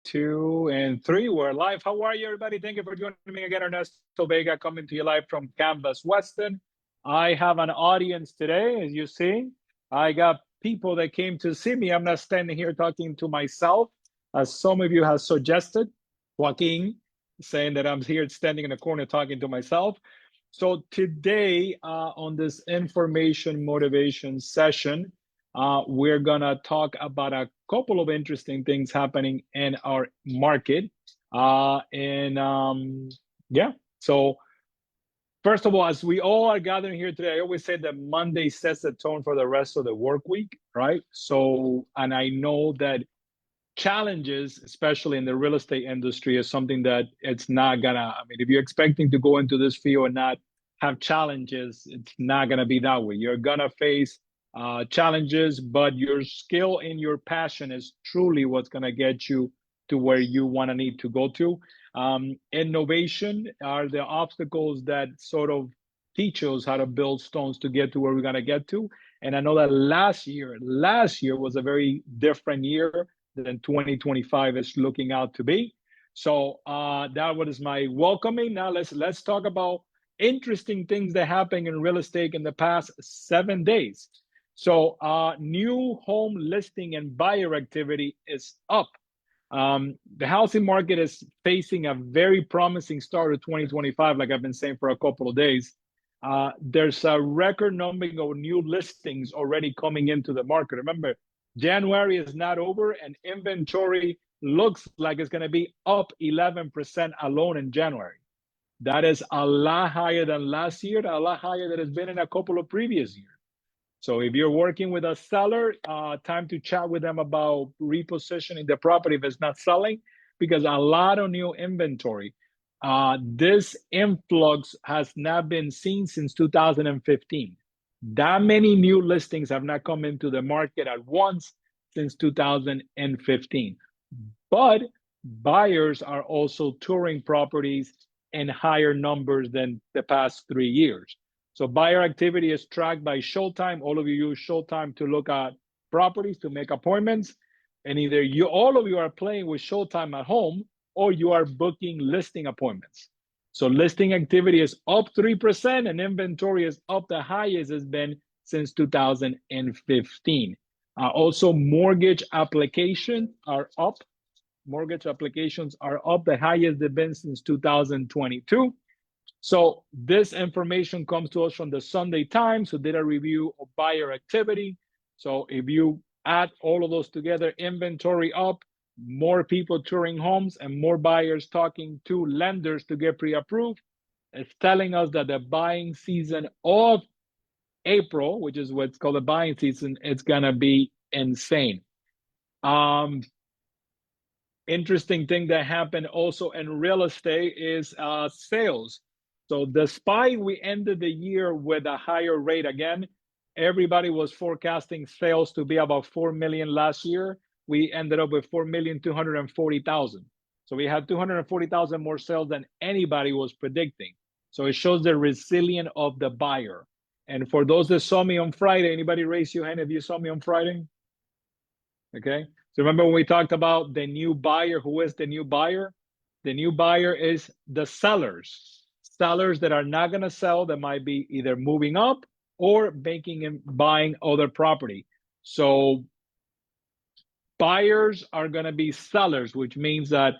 Two, and three. We're live. How are you, everybody? Thank you for joining me again. Ernesto Vega coming to you live from Canvas Weston. I have an audience today, as you see. I got people that came to see me. I'm not standing here talking to myself, as some of you have suggested. Joaquin saying that I'm here standing in the corner talking to myself. So today, on this information motivation session, we're gonna talk about a couple of interesting things happening in our market. Yeah, so first of all, as we all are gathering here today, I always say that Monday sets the tone for the rest of the work week, right? So, and I know that challenges, especially in the real estate industry, is something that it's not gonna, I mean, if you're expecting to go into this field and not have challenges, it's not gonna be that way. You're gonna face challenges, but your skill and your passion is truly what's gonna get you to where you wanna need to go to. Innovation are the obstacles that sort of teach us how to build stones to get to where we're gonna get to. And I know that last year was a very different year than 2025 is looking out to be. So that was my welcoming. Now let's talk about interesting things that happened in real estate in the past 7 days. So new home listing and buyer activity is up. The housing market is facing a very promising start of 2025, like I've been saying for a couple of days. There's a record number of new listings already coming into the market. Remember, January is not over, and inventory looks like it's going to be up 11% alone in January. That is a lot higher than last year, a lot higher than it's been in a couple of previous years. So if you're working with a seller, time to chat with them about repositioning the property if it's not selling, because a lot of new inventory. This influx has not been seen since 2015. That many new listings have not come into the market at once since 2015. But buyers are also touring properties in higher numbers than the past 3 years. So buyer activity is tracked by Showtime. All of you use Showtime to look at properties, to make appointments. And either all of you are playing with Showtime at home, or you are booking listing appointments. So listing activity is up 3%, and inventory is up the highest it's been since 2015. Also, mortgage applications are up. Mortgage applications are up the highest they've been since 2022. So this information comes to us from the Sunday Times, who did a review of buyer activity. So if you add all of those together, inventory up, more people touring homes, and more buyers talking to lenders to get pre-approved, it's telling us that the buying season of April, which is what's called the buying season, it's gonna be insane. Interesting thing that happened also in real estate is sales. So despite we ended the year with a higher rate again, everybody was forecasting sales to be about 4 million last year. We ended up with 4,240,000. So we had 240,000 more sales than anybody was predicting. So it shows the resilience of the buyer. And for those that saw me on Friday, anybody raise your hand if you saw me on Friday? Okay. So remember when we talked about the new buyer, who is the new buyer? The new buyer is the sellers. Sellers that are not going to sell, that might be either moving up or making and buying other property. So buyers are going to be sellers, which means that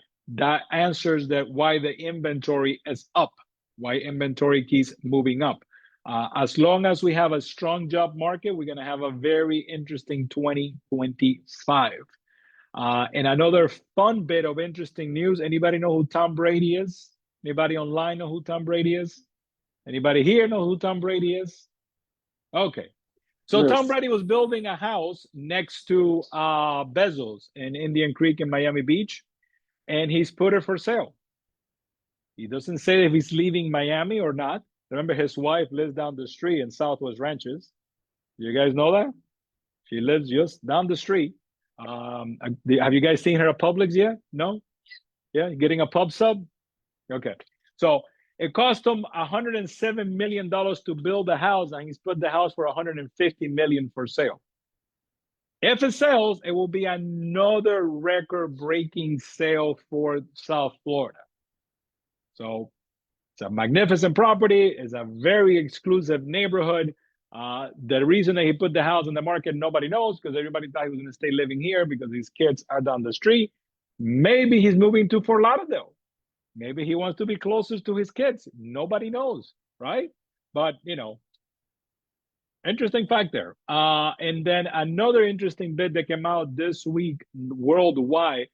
answers that why the inventory is up, why inventory keeps moving up. As long as we have a strong job market, we're going to have a very interesting 2025. And another fun bit of interesting news. Anybody know who Tom Brady is? Anybody online know who Tom Brady is? Anybody here know who Tom Brady is? Okay. So Yes. Tom Brady was building a house next to Bezos in Indian Creek in Miami Beach, and he's put it for sale. He doesn't say if he's leaving Miami or not. Remember, his wife lives down the street in Southwest Ranches. You guys know that? She lives just down the street. Have you guys seen her at Publix yet? No? Yeah, getting a pub sub? Okay. So it cost him $107 million to build a house, and he's put the house for $150 million for sale. If it sells, it will be another record-breaking sale for South Florida. So it's a magnificent property. It's a very exclusive neighborhood. The reason that he put the house on the market, nobody knows, because everybody thought he was going to stay living here because his kids are down the street. Maybe he's moving to Fort Lauderdale. Maybe he wants to be closest to his kids. Nobody knows, right? But, interesting fact there. And then another interesting bit that came out this week worldwide,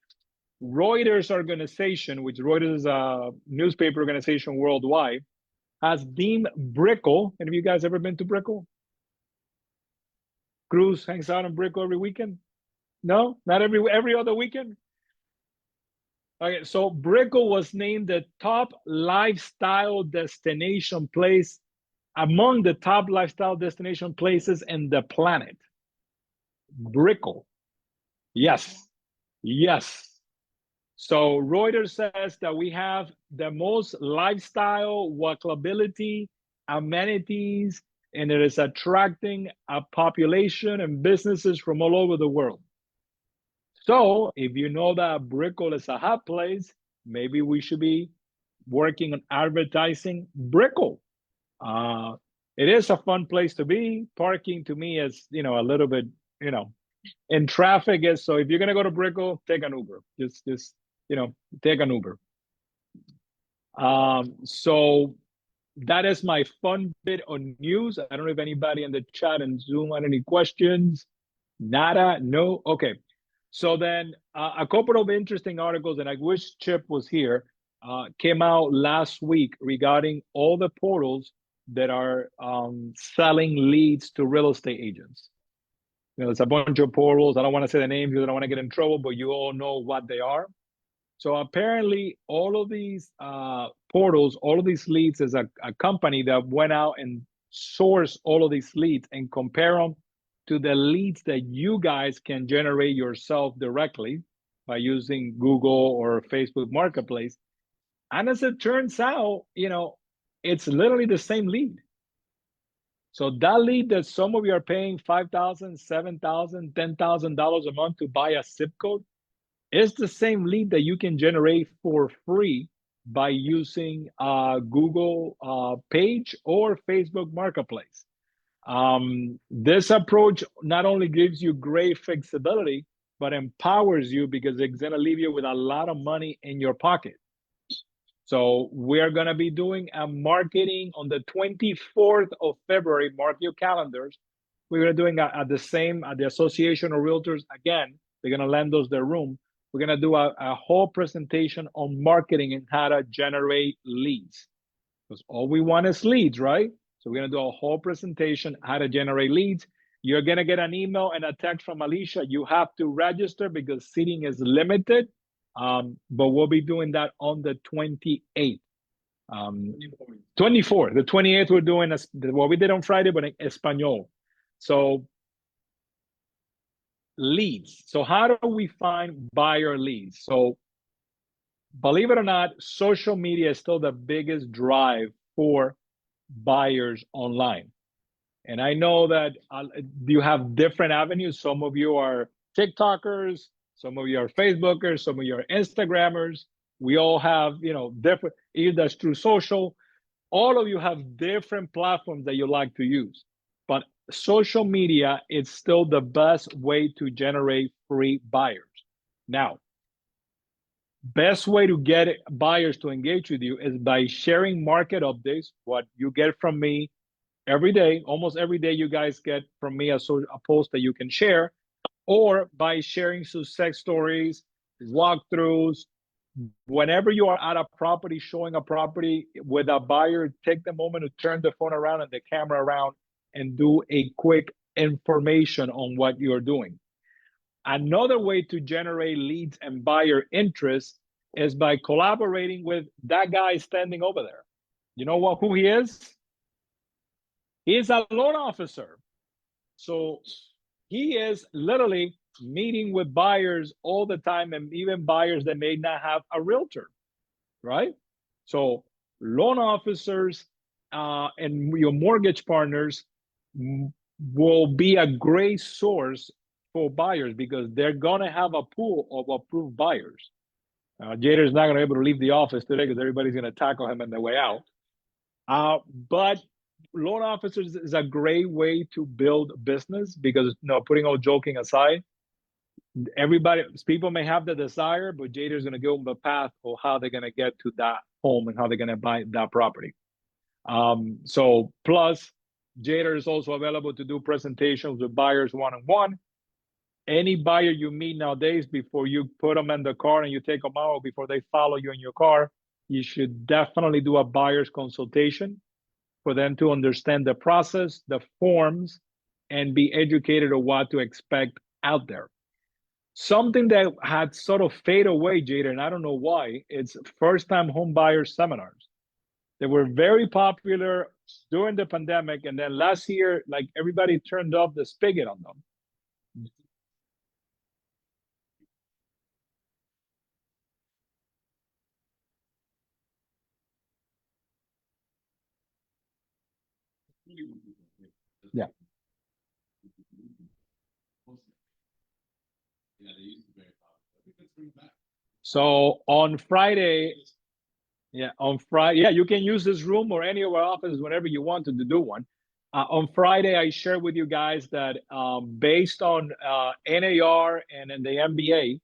Reuters organization, which Reuters is a newspaper organization worldwide, has deemed Brickell. Any of you guys ever been to Brickell? Cruz hangs out in Brickell every weekend? No, not every other weekend. Okay, so Brickell was named the top lifestyle destination place among the top lifestyle destination places in the planet. Brickell. Yes. Yes. So Reuters says that we have the most lifestyle, walkability, amenities, and it is attracting a population and businesses from all over the world. So if you know that Brickell is a hot place, maybe we should be working on advertising Brickell. It is a fun place to be. Parking to me is, a little bit, and traffic is, so if you're gonna go to Brickell, take an Uber. Just take an Uber. So that is my fun bit on news. I don't know if anybody in the chat and Zoom had any questions. Nada, no. Okay. So then a couple of interesting articles, and I wish Chip was here, came out last week regarding all the portals that are selling leads to real estate agents. There's a bunch of portals. I don't want to say the names because I don't want to get in trouble, but you all know what they are. So apparently all of these portals, all of these leads is a company that went out and sourced all of these leads and compare them to the leads that you guys can generate yourself directly by using Google or Facebook Marketplace. And as it turns out, it's literally the same lead. So that lead that some of you are paying $5,000, $7,000, $10,000 a month to buy a zip code is the same lead that you can generate for free by using Google page or Facebook Marketplace. This approach not only gives you great flexibility, but empowers you because it's going to leave you with a lot of money in your pocket. So we're going to be doing a marketing on the 24th of February. Mark your calendars. We're going to doing at the Association of Realtors again. They're going to lend us their room. We're going to do a whole presentation on marketing and how to generate leads. Because all we want is leads, right? So we're going to do a whole presentation how to generate leads. You're going to get an email and a text from Alicia. You have to register because seating is limited. But we'll be doing that on the 28th. 24th. The 28th, we're doing what we did on Friday, but in Espanol. So leads. So how do we find buyer leads? So believe it or not, social media is still the biggest drive for buyers online. And I know that you have different avenues. Some of you are TikTokers, some of you are Facebookers, some of you are Instagrammers. We all have, different, either that's through social. All of you have different platforms that you like to use. But social media is still the best way to generate free buyers. Now, best way to get buyers to engage with you is by sharing market updates, what you get from me every day. Almost every day you guys get from me a post that you can share, or by sharing success stories, walkthroughs. Whenever you are at a property, showing a property with a buyer, take the moment to turn the phone around and the camera around and do a quick information on what you're doing. Another way to generate leads and buyer interest is by collaborating with that guy standing over there. You know who he is? He is a loan officer. So he is literally meeting with buyers all the time, and even buyers that may not have a realtor, right? So loan officers and your mortgage partners will be a great source for buyers because they're gonna have a pool of approved buyers. Jader's not gonna be able to leave the office today because everybody's gonna tackle him on their way out. But loan officers is a great way to build business because, putting all joking aside, people may have the desire, but Jader's going to give them a path of how they're going to get to that home and how they're going to buy that property. So plus, Jader is also available to do presentations with buyers one-on-one. Any buyer you meet nowadays, before you put them in the car and you take them out, before they follow you in your car, you should definitely do a buyer's consultation for them to understand the process, the forms, and be educated on what to expect out there. Something that had sort of faded away, Jader, and I don't know why, it's first-time home buyer seminars. They were very popular during the pandemic, and then last year, like everybody turned off the spigot on them. Yeah. So on Friday, you can use this room or any of our offices whenever you want to do one. On Friday, I shared with you guys that based on NAR and in the MBA,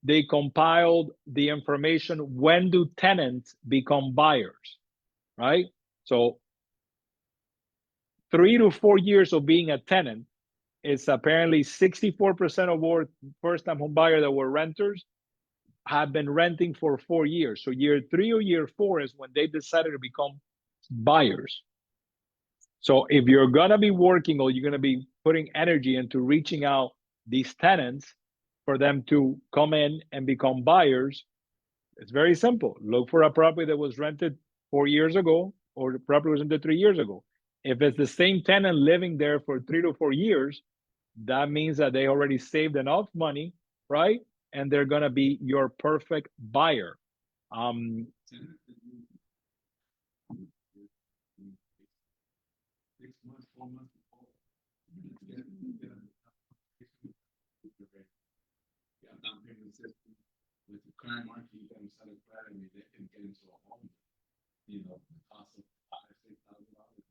they compiled the information, when do tenants become buyers, right? So 3 to 4 years of being a tenant, it's apparently 64% of our first-time home buyers that were renters have been renting for 4 years. So year 3 or year 4 is when they decided to become buyers. So if you're gonna be working or you're gonna be putting energy into reaching out these tenants for them to come in and become buyers, it's very simple. Look for a property that was rented 4 years ago or the property was rented 3 years ago. If it's the same tenant living there for 3 to 4 years, that means that they already saved enough money, right? And they're gonna be your perfect buyer. With the current market, you can set a credit and they can get into a home, the cost of $5,000-$6,000.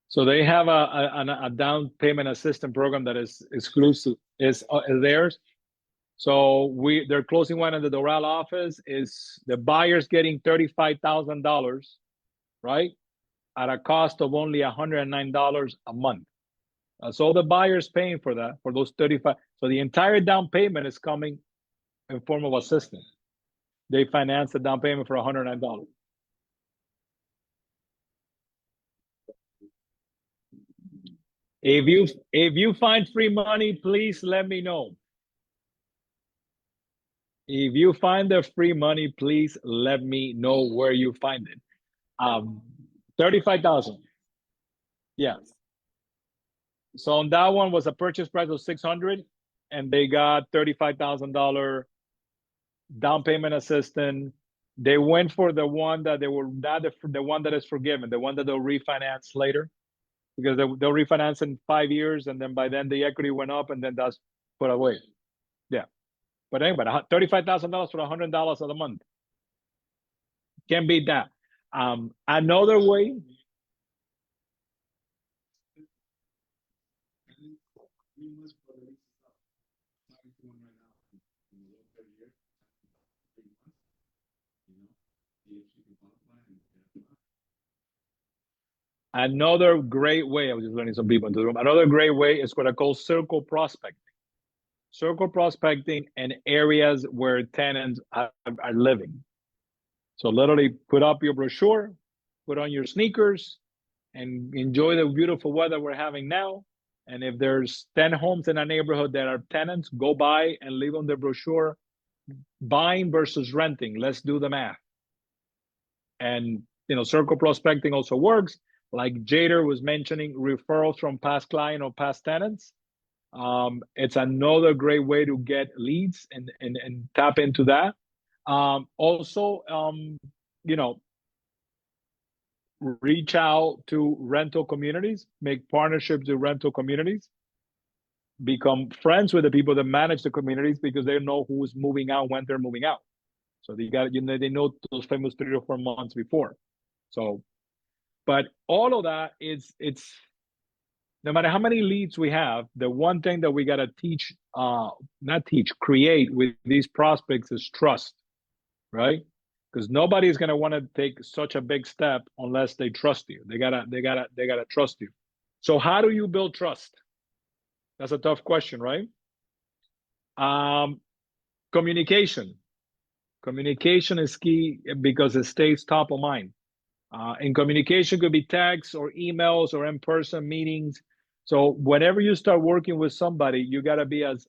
So they have a down payment assistance program that is exclusive, is theirs. So they're closing one in the Doral office. Is the buyer's getting $35,000, right, at a cost of only $109 a month. So the buyer's paying for that, for those 35. So the entire down payment is coming in form of assistance. They finance the down payment for $109. If you find free money, please let me know. If you find the free money, please let me know where you find it. 35,000. Yeah. So on that one was a purchase price of 600, and they got $35,000 down payment assistance. They went for the one that they were not the one that is forgiven, the one that they'll refinance later, because they'll refinance in 5 years, and then by then the equity went up, and then that's put away. Yeah, but anyway, $35,000 for $100 a month can beat that. Another way. Another great way, I was just learning some people into the room. Another great way is what I call circle prospecting. Circle prospecting in areas where tenants are living. So literally put up your brochure, put on your sneakers, and enjoy the beautiful weather we're having now. And if there's 10 homes in a neighborhood that are tenants, go by and leave on the brochure, buying versus renting. Let's do the math. And circle prospecting also works. Like Jader was mentioning, referrals from past client or past tenants. It's another great way to get leads and tap into that. Also, reach out to rental communities, make partnerships with rental communities. become friends with the people that manage the communities because they know who's moving out when they're moving out. So they got, you know, they know those famous 3 or 4 months before. So, but all of that is, it's no matter how many leads we have, the one thing that we got to teach, not teach, create with these prospects is trust, right? Because nobody is going to want to take such a big step unless they trust you. They gotta trust you. So how do you build trust? That's a tough question, right? Communication. Communication is key because it stays top of mind. And communication could be texts or emails or in-person meetings. So whenever you start working with somebody, you got to be as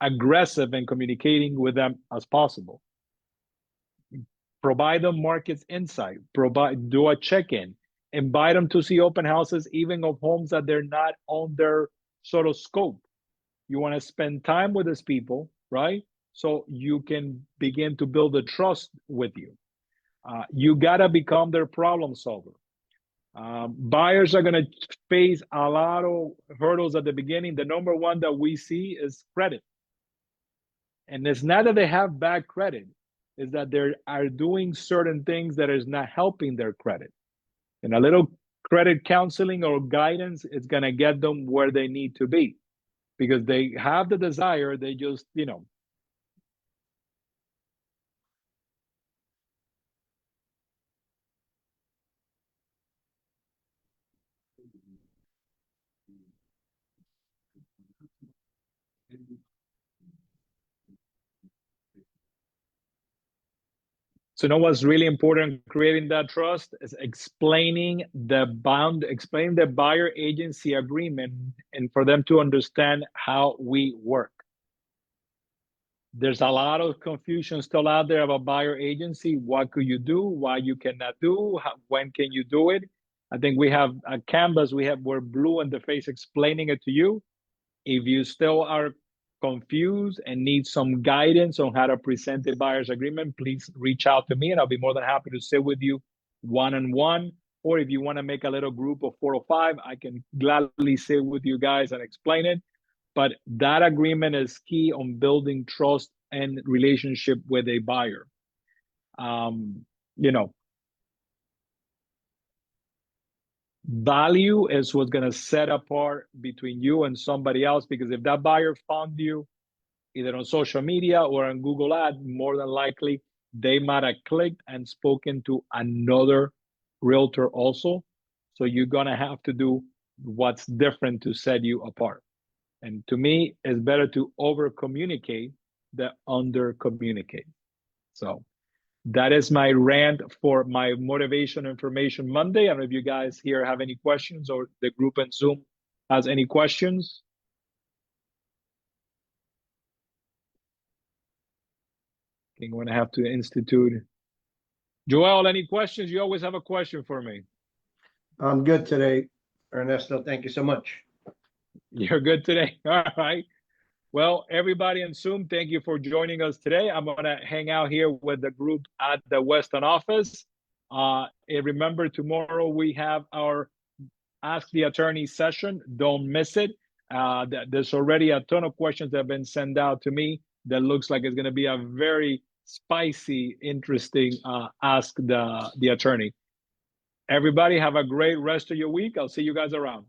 aggressive in communicating with them as possible. Provide them markets insight. Do a check-in. Invite them to see open houses, even of homes that they're not on their sort of scope. You want to spend time with these people, right? So you can begin to build a trust with you. You got to become their problem solver. Buyers are going to face a lot of hurdles at the beginning. The number one that we see is credit. And it's not that they have bad credit, it's that they are doing certain things that is not helping their credit. And a little credit counseling or guidance is going to get them where they need to be because they have the desire. They just, you know, so, you know what's really important in creating that trust is explaining explaining the buyer agency agreement, and for them to understand how we work. There's a lot of confusion still out there about buyer agency. What could you do? Why you cannot do? When can you do it? I think we have a canvas. We're blue in the face explaining it to you. If you still are confused and need some guidance on how to present the buyer's agreement, please reach out to me and I'll be more than happy to sit with you one-on-one. Or if you want to make a little group of 4 or 5, I can gladly sit with you guys and explain it. But that agreement is key on building trust and relationship with a buyer. You know, value is what's going to set apart between you and somebody else, because if that buyer found you either on social media or on Google Ads, more than likely they might have clicked and spoken to another realtor also. So you're going to have to do what's different to set you apart. And to me, it's better to over communicate than under communicate. So that is my rant for my Motivation Information Monday. I don't know if you guys here have any questions, or the group in Zoom has any questions. I think we're going to have to institute. Joel, any questions? You always have a question for me. I'm good today, Ernesto. Thank you so much. You're good today. All right. Well, everybody in Zoom, thank you for joining us today. I'm going to hang out here with the group at the Weston office. And remember, tomorrow we have our Ask the Attorney session. Don't miss it. There's already a ton of questions that have been sent out to me that looks like it's going to be a very spicy, interesting Ask the Attorney. Everybody have a great rest of your week. I'll see you guys around.